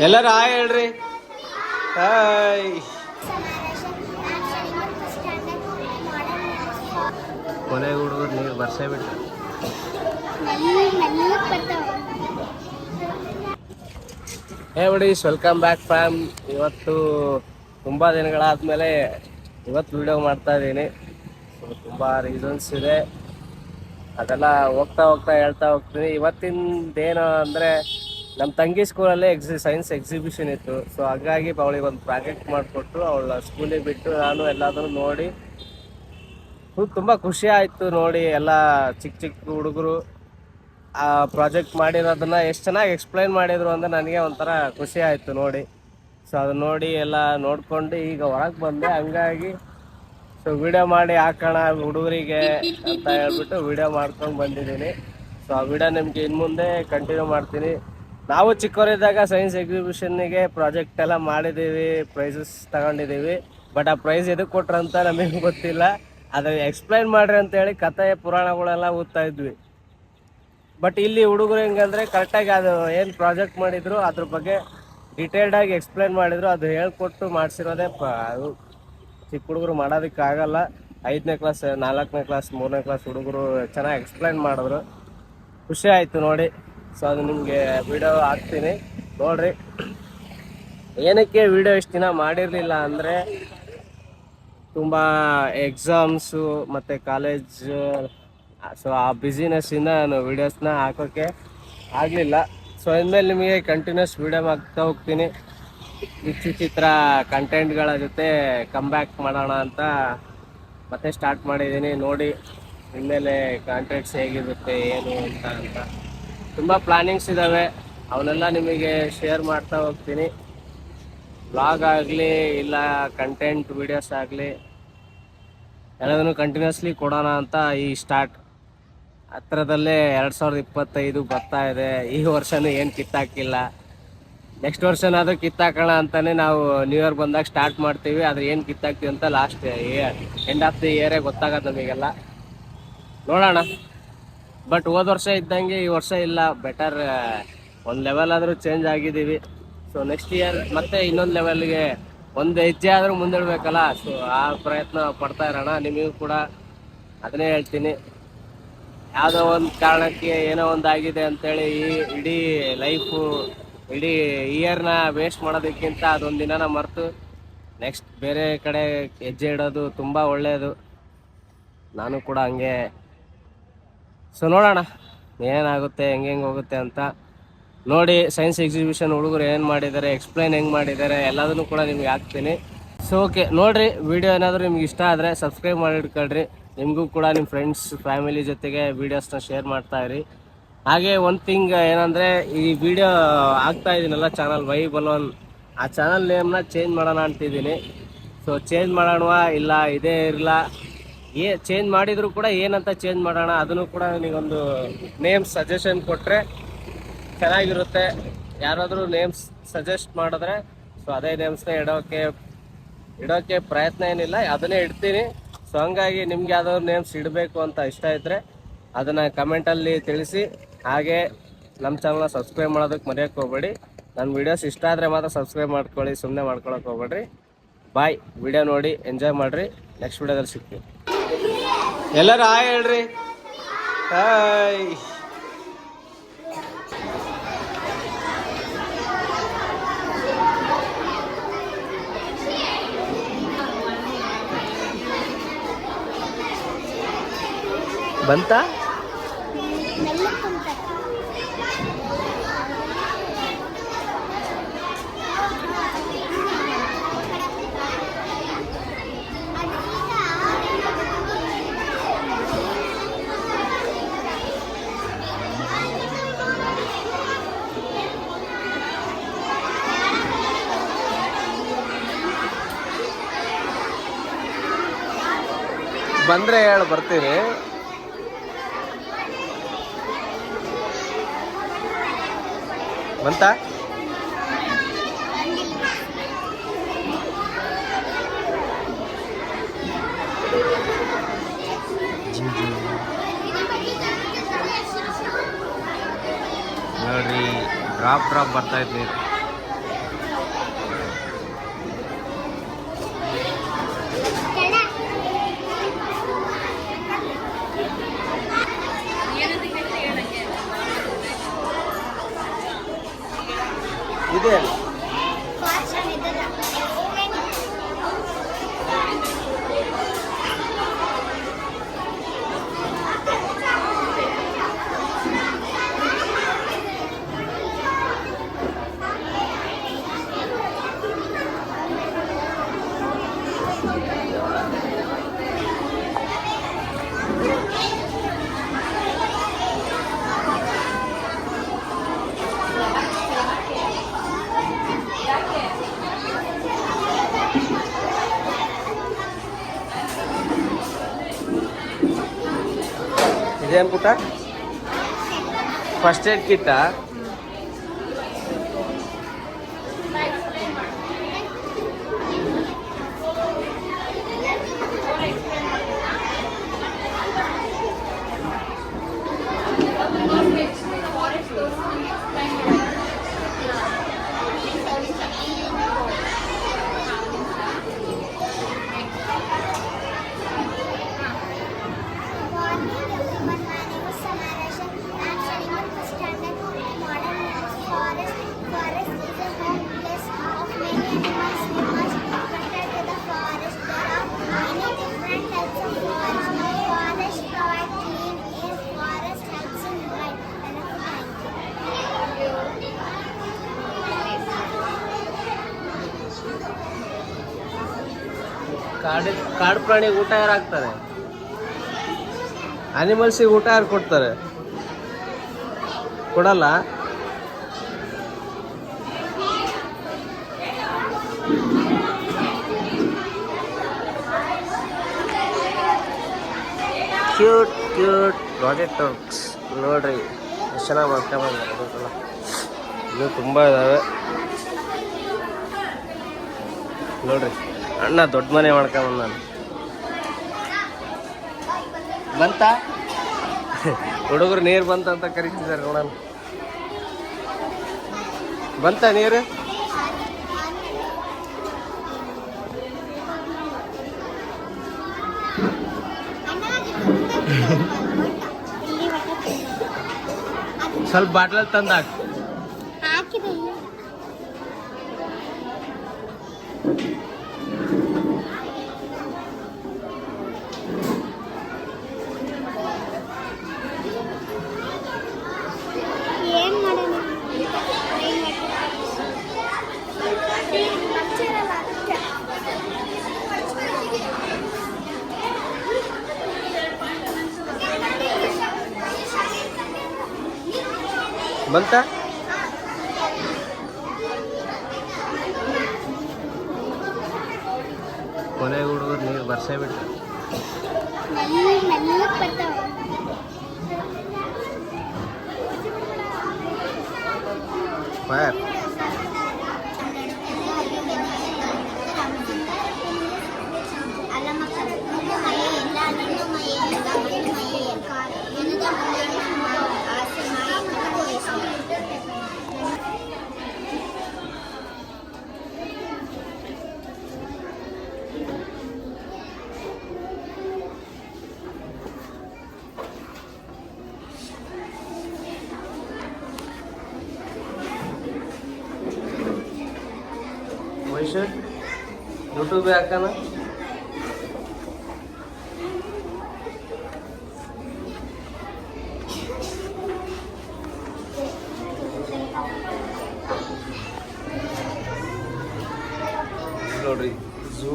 ಎಲ್ಲರೂ ಹಾಯ್ ಹೇಳ್ರಿ. ಹಾಯ್. ಕೊನೆಗೆ ಹುಡುಗರು ನೀರು ಬರ್ಸೇ ಬಿಟ್ಟು. ಹೇ ಬಡೀಸ್, ವೆಲ್ಕಮ್ ಬ್ಯಾಕ್ ಫ್ಯಾಮ್. ಇವತ್ತು ತುಂಬ ದಿನಗಳಾದಮೇಲೆ ಇವತ್ತು ವಿಡಿಯೋ ಮಾಡ್ತಾ ಇದ್ದೀನಿ. ಸೊ ತುಂಬ ರೀಸನ್ಸ್ ಇದೆ, ಅದೆಲ್ಲ ಹೋಗ್ತಾ ಹೇಳ್ತಾ ಹೋಗ್ತೀನಿ. ಇವತ್ತಿಂದೇನು ಅಂದರೆ ನಮ್ಮ ತಂಗಿ ಸ್ಕೂಲಲ್ಲಿ ಸೈನ್ಸ್ ಎಕ್ಸಿಬಿಷನ್ ಇತ್ತು. ಸೊ ಹಾಗಾಗಿ ಅವಳಿಗೆ ಒಂದು ಪ್ರಾಜೆಕ್ಟ್ ಮಾಡಿಕೊಟ್ಟು ಅವಳ ಸ್ಕೂಲಿಗೆ ಬಿಟ್ಟು ನಾನು ಎಲ್ಲಾದರೂ ನೋಡಿ ತುಂಬ ಖುಷಿ ಆಯಿತು. ನೋಡಿ ಎಲ್ಲ ಚಿಕ್ಕ ಚಿಕ್ಕ ಹುಡುಗರು ಆ ಪ್ರಾಜೆಕ್ಟ್ ಮಾಡಿರೋದನ್ನ ಎಷ್ಟು ಚೆನ್ನಾಗಿ ಎಕ್ಸ್ಪ್ಲೈನ್ ಮಾಡಿದರು ಅಂದರೆ ನನಗೆ ಒಂಥರ ಖುಷಿ ಆಯಿತು ನೋಡಿ. ಸೊ ಅದನ್ನ ನೋಡಿ ಎಲ್ಲ ನೋಡ್ಕೊಂಡು ಈಗ ಹೊರಗೆ ಬಂದೆ. ಹಂಗಾಗಿ ಸೊ ವಿಡಿಯೋ ಮಾಡಿ ಹಾಕೋಣ ಹುಡುಗರಿಗೆ ಅಂತ ಹೇಳ್ಬಿಟ್ಟು ವಿಡಿಯೋ ಮಾಡ್ಕೊಂಡು ಬಂದಿದ್ದೀನಿ. ಸೊ ಆ ವಿಡಿಯೋ ನಿಮಗೆ ಇನ್ನು ಮುಂದೆ ಕಂಟಿನ್ಯೂ ಮಾಡ್ತೀನಿ. ನಾವು ಚಿಕ್ಕವರಿದ್ದಾಗ ಸೈನ್ಸ್ ಎಕ್ಸಿಬಿಷನ್ನಿಗೆ ಪ್ರಾಜೆಕ್ಟ್ ಎಲ್ಲ ಮಾಡಿದ್ದೀವಿ, ಪ್ರೈಸಸ್ ತಗೊಂಡಿದ್ದೀವಿ. ಬಟ್ ಆ ಪ್ರೈಸ್ ಎದಕ್ಕೆ ಕೊಟ್ರಂತ ನಮಗೆ ಗೊತ್ತಿಲ್ಲ. ಅದು ಎಕ್ಸ್ಪ್ಲೈನ್ ಮಾಡ್ರಿ ಅಂತೇಳಿ ಕಥೆ ಪುರಾಣಗಳೆಲ್ಲ ಓದ್ತಾ ಇದ್ವಿ. ಬಟ್ ಇಲ್ಲಿ ಹುಡುಗರು ಹೆಂಗಂದರೆ ಕರೆಕ್ಟಾಗಿ ಅದು ಏನು ಪ್ರಾಜೆಕ್ಟ್ ಮಾಡಿದ್ರು ಅದ್ರ ಬಗ್ಗೆ ಡೀಟೇಲ್ಡಾಗಿ ಎಕ್ಸ್ಪ್ಲೈನ್ ಮಾಡಿದರು. ಅದು ಹೇಳ್ಕೊಟ್ಟು ಮಾಡಿಸಿರೋದೇ ಅದು ಚಿಕ್ಕ ಹುಡುಗರು ಮಾಡೋದಕ್ಕಾಗಲ್ಲ. 5ನೇ ಕ್ಲಾಸ್, 4ನೇ ಕ್ಲಾಸ್, 3ನೇ ಕ್ಲಾಸ್ ಹುಡುಗರು ಚೆನ್ನಾಗಿ ಎಕ್ಸ್ಪ್ಲೈನ್ ಮಾಡಿದ್ರು. ಖುಷಿ ಆಯಿತು ನೋಡಿ. ಸೊ ಅದು ನಿಮಗೆ ವಿಡಿಯೋ ಹಾಕ್ತೀನಿ ನೋಡಿರಿ. ಏನಕ್ಕೆ ವಿಡಿಯೋ ಇಷ್ಟು ದಿನ ಮಾಡಿರಲಿಲ್ಲ ಅಂದರೆ ತುಂಬ ಎಕ್ಸಾಮ್ಸು ಮತ್ತು ಕಾಲೇಜ್, ಸೊ ಆ ಬ್ಯುಸಿನೆಸ್ಸಿಂದ ನಾನು ವೀಡಿಯೋಸ್ನ ಹಾಕೋಕ್ಕೆ ಆಗಲಿಲ್ಲ. ಸೊ ಇನ್ಮೇಲೆ ನಿಮಗೆ ಕಂಟಿನ್ಯೂಸ್ ವೀಡಿಯೋ ಹಾಕ್ತಾ ಹೋಗ್ತೀನಿ. ವಿಚಿತ್ರ ಕಂಟೆಂಟ್ಗಳ ಜೊತೆ ಕಮ್ ಬ್ಯಾಕ್ ಮಾಡೋಣ ಅಂತ ಮತ್ತೆ ಸ್ಟಾರ್ಟ್ ಮಾಡಿದ್ದೀನಿ. ನೋಡಿ ಇನ್ಮೇಲೆ ಕಾಂಟೆಂಟ್ಸ್ ಹೇಗಿರುತ್ತೆ ಏನು ಅಂತ ತುಂಬ ಪ್ಲಾನಿಂಗ್ಸ್ ಇದ್ದಾವೆ. ಅವನ್ನೆಲ್ಲ ನಿಮಗೆ ಶೇರ್ ಮಾಡ್ತಾ ಹೋಗ್ತೀನಿ. ವ್ಲಾಗ್ ಆಗಲಿ ಇಲ್ಲ ಕಂಟೆಂಟ್ ವೀಡಿಯೋಸ್ ಆಗಲಿ ಎಲ್ಲದನ್ನು ಕಂಟಿನ್ಯೂಸ್ಲಿ ಕೊಡೋಣ ಅಂತ ಈ ಸ್ಟಾರ್ಟ್. ಹತ್ತಿರದಲ್ಲೇ 2025 ಬರ್ತಾ ಇದೆ. ಈ ವರ್ಷನೂ ಏನು ಕಿತ್ತಾಕಿಲ್ಲ. ನೆಕ್ಸ್ಟ್ ವರ್ಷನಾದರೂ ಕಿತ್ತಾಕೋಣ ಅಂತಲೇ ನಾವು ನ್ಯೂ ಇಯರ್ ಬಂದಾಗ ಸ್ಟಾರ್ಟ್ ಮಾಡ್ತೀವಿ. ಆದರೆ ಏನು ಕಿತ್ತಾಕ್ತೀವಿ ಅಂತ ಲಾಸ್ಟ್ ಎಂಡ್ ಆಫ್ ದಿ ಇಯರೇ ಗೊತ್ತಾಗೋದು ನಮಗೆಲ್ಲ. ನೋಡೋಣ. ಬಟ್ ಹೋದ ವರ್ಷ ಇದ್ದಂಗೆ ಈ ವರ್ಷ ಇಲ್ಲ, ಬೆಟರ್ ಒಂದು ಲೆವೆಲ್ ಆದರೂ ಚೇಂಜ್ ಆಗಿದ್ದೀವಿ. ಸೊ ನೆಕ್ಸ್ಟ್ ಇಯರ್ ಮತ್ತೆ ಇನ್ನೊಂದು ಲೆವೆಲ್ಗೆ ಒಂದು ಹೆಜ್ಜೆ ಆದರೂ ಮುಂದಿಡಬೇಕಲ್ಲ. ಸೊ ಆ ಪ್ರಯತ್ನ ಪಡ್ತಾ ಇರೋಣ. ನಿಮಗೂ ಕೂಡ ಅದನ್ನೇ ಹೇಳ್ತೀನಿ. ಯಾವುದೋ ಒಂದು ಕಾರಣಕ್ಕೆ ಏನೋ ಒಂದು ಆಗಿದೆ ಅಂತೇಳಿ ಇಡೀ ಲೈಫು, ಇಡೀ ಇಯರ್ನ ವೇಸ್ಟ್ ಮಾಡೋದಕ್ಕಿಂತ ಅದೊಂದು ದಿನನ ಮರೆತು ನೆಕ್ಸ್ಟ್ ಬೇರೆ ಕಡೆ ಹೆಜ್ಜೆ ಇಡೋದು ತುಂಬ ಒಳ್ಳೆಯದು. ನಾನು ಕೂಡ ಹಂಗೆ. ಸೊ ನೋಡೋಣ ಏನಾಗುತ್ತೆ, ಹೆಂಗೆ ಹೋಗುತ್ತೆ ಅಂತ ನೋಡಿ. ಸೈನ್ಸ್ ಎಕ್ಸಿಬಿಷನ್ ಹುಡುಗರು ಏನು ಮಾಡಿದ್ದಾರೆ, ಎಕ್ಸ್ಪ್ಲೈನ್ ಹೆಂಗೆ ಮಾಡಿದ್ದಾರೆ ಎಲ್ಲದನ್ನು ಕೂಡ ನಿಮ್ಗೆ ಹಾಕ್ತೀನಿ. ಸೊ ಓಕೆ ನೋಡಿರಿ. ವಿಡಿಯೋ ಏನಾದರೂ ನಿಮ್ಗೆ ಇಷ್ಟ ಆದರೆ ಸಬ್ಸ್ಕ್ರೈಬ್ ಮಾಡಿ ಇಟ್ಕೊಳ್ರಿ. ನಿಮಗೂ ಕೂಡ ನಿಮ್ಮ ಫ್ರೆಂಡ್ಸ್ ಫ್ಯಾಮಿಲಿ ಜೊತೆಗೆ ವೀಡಿಯೋಸ್ನ ಶೇರ್ ಮಾಡ್ತಾಯಿರಿ. ಹಾಗೆ ಒಂದು ಥಿಂಗ್ ಏನಂದರೆ, ಈ ವಿಡಿಯೋ ಆಗ್ತಾ ಇದ್ದೀನಲ್ಲ ಚಾನಲ್ ವೈ ಬಲೋನ್, ಆ ಚಾನಲ್ ನೇಮ್ನ ಚೇಂಜ್ ಮಾಡೋಣ ಅಂತಿದ್ದೀನಿ. ಸೊ ಚೇಂಜ್ ಮಾಡೋಣವಾ ಇಲ್ಲ ಇದೇ ಇರಲ್ಲ, ಚೇಂಜ್ ಮಾಡಿದರೂ ಕೂಡ ಏನಂತ ಚೇಂಜ್ ಮಾಡೋಣ ಅದನ್ನು ಕೂಡ ನನಗೊಂದು ನೇಮ್ ಸಜೆಷನ್ ಕೊಟ್ಟರೆ ಚೆನ್ನಾಗಿರುತ್ತೆ. ಯಾರಾದರೂ ನೇಮ್ಸ್ ಸಜೆಸ್ಟ್ ಮಾಡಿದ್ರೆ ಸೊ ಅದೇ ನೇಮ್ಸ್ನ ಇಡೋಕ್ಕೆ ಪ್ರಯತ್ನ ಏನಿಲ್ಲ, ಅದನ್ನೇ ಇಡ್ತೀನಿ. ಸೊ ಹಂಗಾಗಿ ನಿಮ್ಗೆ ಯಾವ್ದಾದ್ರು ನೇಮ್ಸ್ ಇಡಬೇಕು ಅಂತ ಇಷ್ಟ ಇದ್ದರೆ ಅದನ್ನು ಕಮೆಂಟಲ್ಲಿ ತಿಳಿಸಿ. ಹಾಗೆ ನಮ್ಮ ಚಾನಲ್ನ ಸಬ್ಸ್ಕ್ರೈಬ್ ಮಾಡೋದಕ್ಕೆ ಮರೆಯೋಕ್ಕೆ ಹೋಗ್ಬೇಡಿ. ನನ್ನ ವೀಡಿಯೋಸ್ ಇಷ್ಟ ಆದರೆ ಮಾತ್ರ ಸಬ್ಸ್ಕ್ರೈಬ್ ಮಾಡ್ಕೊಳ್ಳಿ, ಸುಮ್ಮನೆ ಮಾಡ್ಕೊಳಕ್ಕೆ ಹೋಗ್ಬೇಡ್ರಿ. ಬಾಯ್. ವಿಡಿಯೋ ನೋಡಿ ಎಂಜಾಯ್ ಮಾಡಿರಿ. ನೆಕ್ಸ್ಟ್ ವಿಡಿಯೋದಲ್ಲಿ ಸಿಗ್ತೀವಿ. ಎಲ್ಲರೂ ಹಾಯ್ ಹೇಳ್ರಿ. ಹಾಯ್. ಬಂತ ಬಂದರೆ ಹೇಳು, ಬರ್ತೀನಿ. ಬಂತ ನೋಡ್ರಿ, ಡ್ರಾಪ್ ಬರ್ತಾ ಇದ್ವಿ. ಇದೆ ಇದೇನು ಪುಟ್ಟ ಫಸ್ಟ್ ಏಡ್ ಕಿಟ್ಟಾ ಕಾಡು ಪ್ರಾಣಿಗೆ ಊಟ ಯಾರು ಹಾಕ್ತಾರೆ? ಅನಿಮಲ್ಸಿಗೆ ಊಟ ಯಾರು ಕೊಡ್ತಾರೆ? ಕೊಡಲ್ಲ. ಕ್ಯೂಟ್ ಕ್ಯೂಟ್ ಪ್ರಾಜೆಕ್ಟ್ ವರ್ಕ್ಸ್ ನೋಡ್ರಿ ಎಷ್ಟು ಚೆನ್ನಾಗಿ ಮಾಡ್ಕೊಂಬಂದಿಲ್ಲ. ಇನ್ನೂ ತುಂಬ ಇದ್ದಾವೆ ನೋಡ್ರಿ. ಅಣ್ಣ ದೊಡ್ಡ ಮನೆ ಮಾಡ್ಕೊಂಬಂದ ನಾನು. ಬಂತ ಹುಡುಗರು ನೀರು ಬಂತಂತ ಕರಿತಿದ್ದಾರೆ ನೋಡೋಣ. ಬಂತ ನೀರು? ಸ್ವಲ್ಪ ಬಾಟ್ಲಲ್ಲಿ ತಂದು ಹಾಕಿ. ಬಂತ? ಕೊನೆಗೆ ಹುಡುಗರು ನೀರು ಬರ್ಸೇ ಬಿಟ್ಟು ಫೈರ್ ಯೂಟ್ಯೂಬ್ ಹಾಕೋಣ. ನೋಡ್ರಿ ಝೂ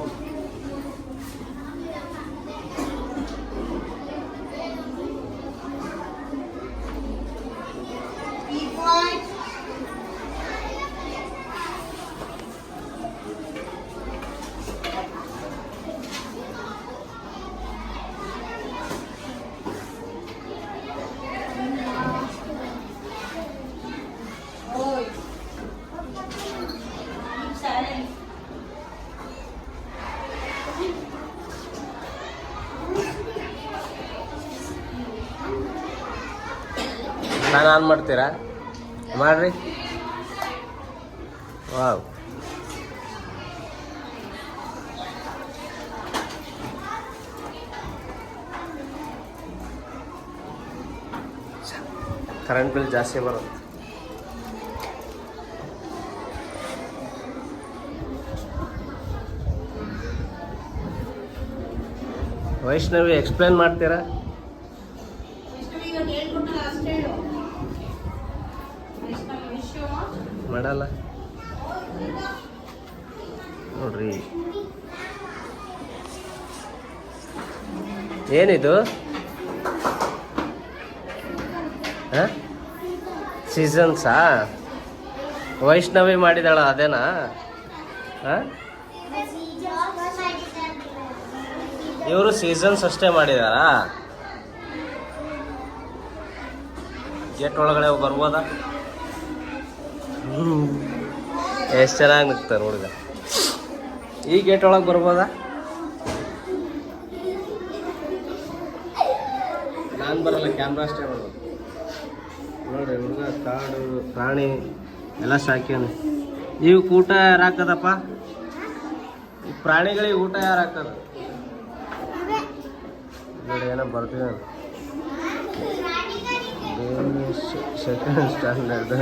ಫ್ಯಾನ್ ಆನ್ ಮಾಡ್ತೀರಾ? ಮಾಡ್ರಿ. ವಾವ್, ಕರೆಂಟ್ ಬಿಲ್ ಜಾಸ್ತಿ ಬರುತ್ತೆ. ವೈಷ್ಣವಿ ಎಕ್ಸ್ಪ್ಲೇನ್ ಮಾಡ್ತೀರಾ? ಮಾಡಲ್ಲ ನೋಡ್ರಿ. ಏನಿದು ಸೀಸನ್ಸಾ? ವೈಷ್ಣವಿ ಮಾಡಿದಾಳ ಅದೇನಾ? ಇವರು ಸೀಸನ್ಸ್ ಅಷ್ಟೇ ಮಾಡಿದಾರಾ? ಗೇಟ್ ಒಳಗಡೆ ಬರ್ಬೋದಾ? ಎಷ್ಟು ಚೆನ್ನಾಗಿ ನಿಗ್ತಾರೆ ಹುಡುಗ. ಈ ಗೇಟ್ ಒಳಗೆ ಬರ್ಬೋದಾ? ನಾನು ಬರಲ್ಲ, ಕ್ಯಾಮ್ರಾ ಅಷ್ಟೇ ಬರ್ಬೋದು. ನೋಡಿ ಹುಡುಗ ಕಾಡು ಪ್ರಾಣಿ ಎಲ್ಲ ಸಾಕ್ಯಾನ. ಇವಕ್ಕೆ ಊಟ ಯಾರು ಹಾಕದಪ್ಪ? ಈ ಪ್ರಾಣಿಗಳಿಗೆ ಊಟ ಯಾರು ಹಾಕೋದು? ನೋಡಿ ಏನೋ ಬರ್ತೀವಿ. Second standard